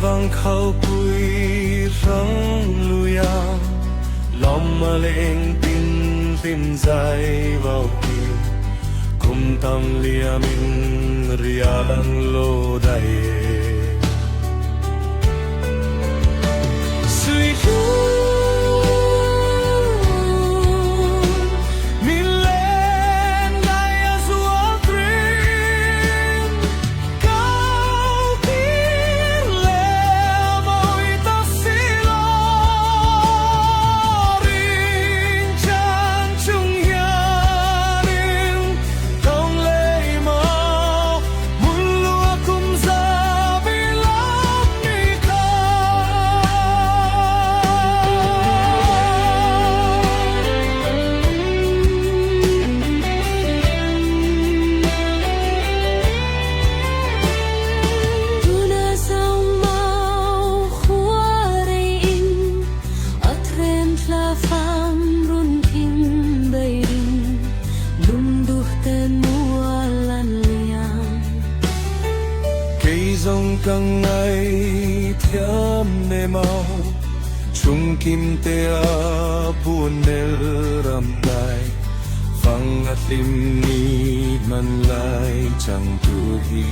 vang khâu cùi răng lùi lòng mà lên tin tim dài vào tim cùng tâm lia mình riang lô đầy suy dòng càng ngày thiam nề mau chung kim te buồn nel ram dai vang at lim ni man lai chẳng tu hi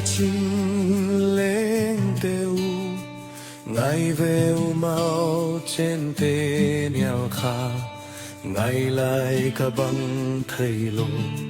chim lên têu ngày về mau trên tên nhau kha ngày lại cả băng thầy lùng